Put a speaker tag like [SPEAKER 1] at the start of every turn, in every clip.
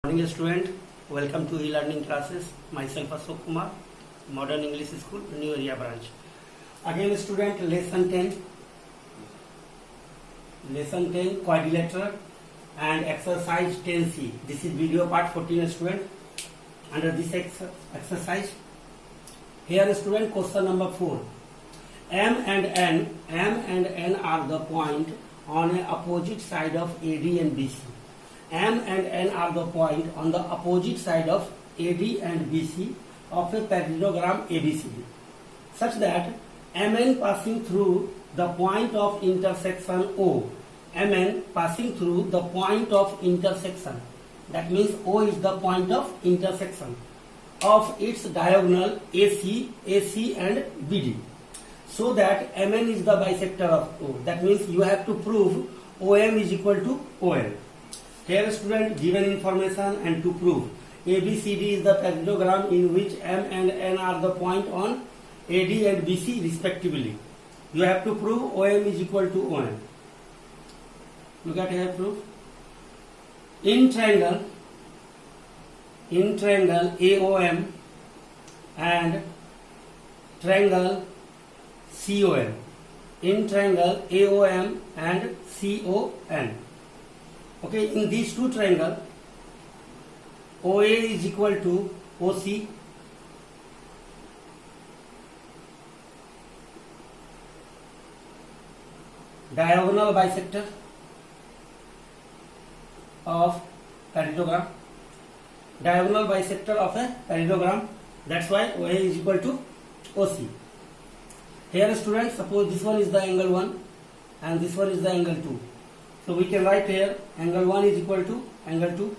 [SPEAKER 1] Morning student, welcome to e-learning classes. Myself Ashok Kumar, Modern English School, New Area branch. Again student, lesson 10 quadrilateral and exercise 10C. This is video part 14 student. Under this exercise, here student question number 4. M and N are the point on a opposite side of AD and BC. M and N are the point on the opposite side of AD and BC of a parallelogram ABCD, such that MN passing through the point of intersection O. MN passing through the point of intersection. That means O is the point of intersection of its diagonal AC and BD. So that MN is the bisector of O. That means you have to prove OM is equal to ON. Here student, given information and to prove ABCD is the parallelogram in which M and N are the point on AD and BC respectively. You have to prove OM is equal to ON. Look at here proof. In triangle AOM and triangle CON. In triangle AOM and CON. Okay, in these two triangles, OA is equal to OC, diagonal bisector of parallelogram. Diagonal bisector of a parallelogram. That's why OA is equal to OC. Here students, suppose this one is the angle 1 and this one is the angle 2. So we can write here angle 1 is equal to angle 2.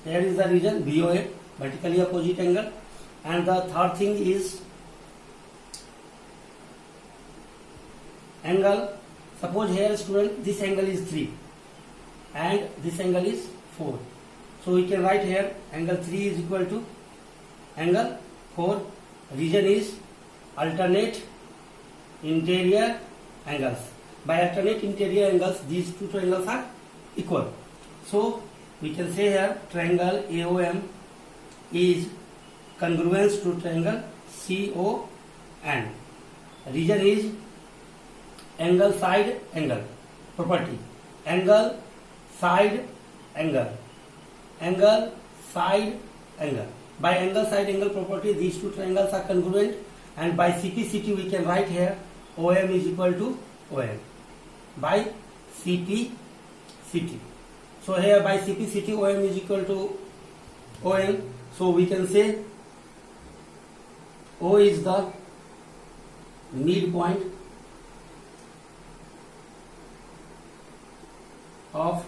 [SPEAKER 1] Here is the region BOA, vertically opposite angle. And the third thing is angle. Suppose here student, this angle is 3 and this angle is 4. So we can write here angle 3 is equal to angle 4. Region is alternate interior angles. By alternate interior angles, these two triangles are equal. So we can say here triangle AOM is congruent to triangle CON. Region is angle side angle property. Angle side angle. Angle side angle. By angle side angle property, these two triangles are congruent, and by CPCT we can write here OM is equal to ON. By CPCT. So here by CPCT OM is equal to ON. So we can say O is the midpoint of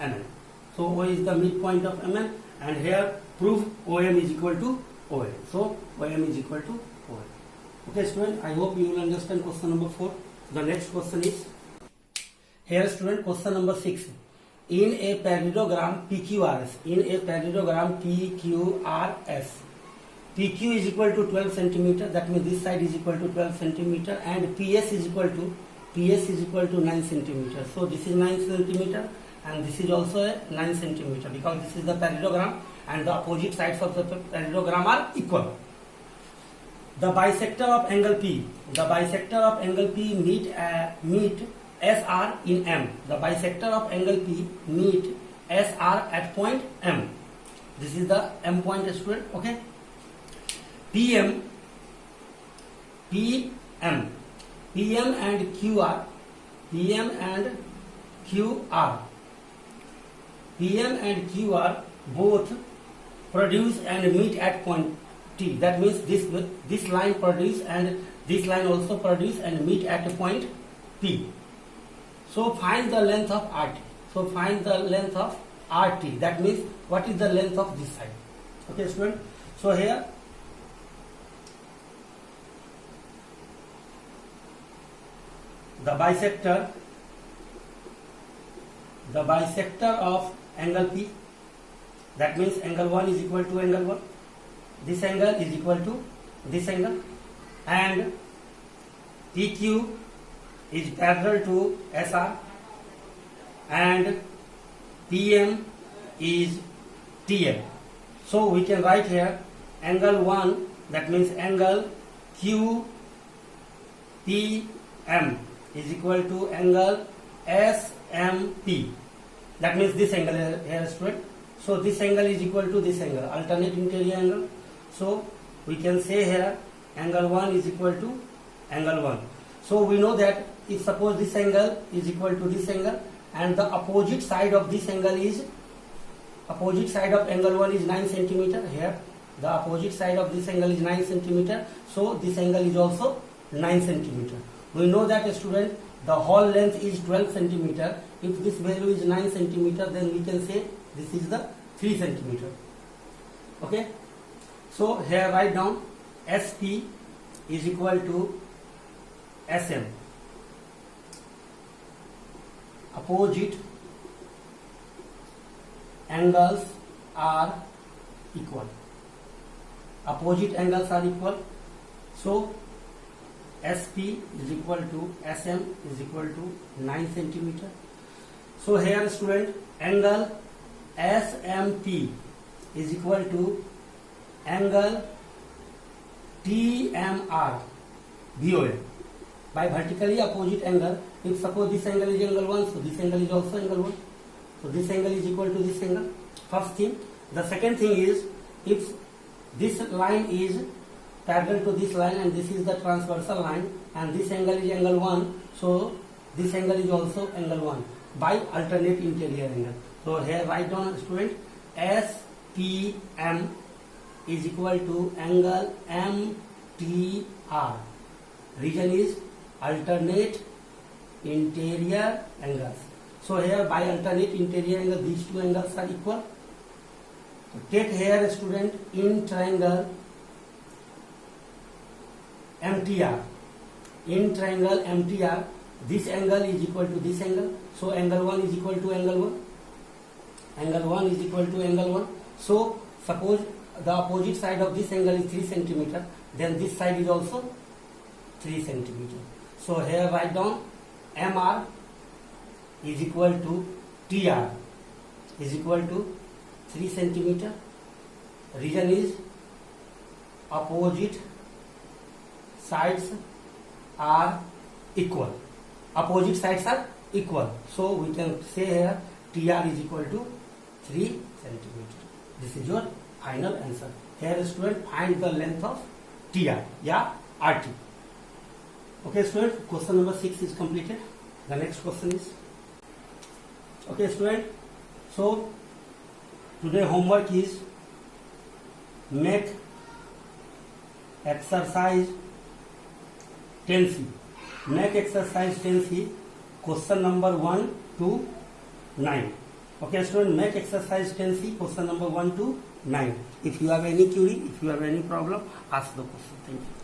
[SPEAKER 1] MN. So O is the midpoint of MN, and here prove OM is equal to ON. So OM is equal to ON. Okay student, I hope you will understand question number 4. The next question is here student, question number 6. In a parallelogram PQRS, PQ is equal to 12 centimeter. That means this side is equal to 12 centimeter, and PS is equal to 9 centimeter. So this is 9 centimeter, and this is also a 9 centimeter, because this is the parallelogram and the opposite sides of the parallelogram are equal. The bisector of angle P. The bisector of angle P meet SR in M. The bisector of angle P meet SR at point M. This is the M point student. Okay. PM and QR. PM and QR both produce and meet at point T. That means this line produce and this line also produce and meet at a point P. So find the length of RT. So find the length of RT. That means what is the length of this side. Okay student. So here the bisector of angle P. That means angle 1 is equal to angle 1. This angle is equal to this angle, and PQ is parallel to SR, and PM is TL. So we can write here angle 1, that means angle QPM is equal to angle SMP. That means this angle here, student. So this angle is equal to this angle, alternate interior angle. So we can say here angle 1 is equal to angle 1. So we know that if suppose this angle is equal to this angle and the opposite side of this angle is, opposite side of angle 1 is 9 centimeter. Here the opposite side of this angle is 9 centimeter. So this angle is also 9 centimeter. We know that, student, the whole length is 12 centimeter. If this value is 9 centimeter, then we can say this is the 3 centimeter. Okay. So here write down SP is equal to SM. Opposite angles are equal. Opposite angles are equal. So SP is equal to SM is equal to 9 centimeter. So here, student, angle SMP is equal to angle TMR BOA by vertically opposite angle. If suppose this angle is angle 1, so this angle is also angle 1. So this angle is equal to this angle. First thing. The second thing is, if this line is parallel to this line and this is the transversal line and this angle is angle 1, so this angle is also angle 1 by alternate interior angle. So here write down, student, SPM is equal to angle MTR. Reason is alternate interior angles. So here by alternate interior angle these two angles are equal. So take here, student, in triangle MTR. In triangle MTR, this angle is equal to this angle. So angle 1 is equal to angle 1. Angle 1 is equal to angle 1. So suppose the opposite side of this angle is 3 centimeter, then this side is also 3 centimeter. So here write down MR is equal to TR is equal to 3 centimeter. Reason is opposite sides are equal. Opposite sides are equal. So we can say here TR is equal to 3 centimeter. This is your final answer. Here, student, find the length of TR, yeah, RT. Okay, student, question number 6 is completed. The next question is, okay, student, so today homework is make exercise 10C. Make exercise 10C, question number 1 to 9. Okay, student, make exercise 10C, question number 1 to 9. If you have any query, if you have any problem, ask the question. Thank you.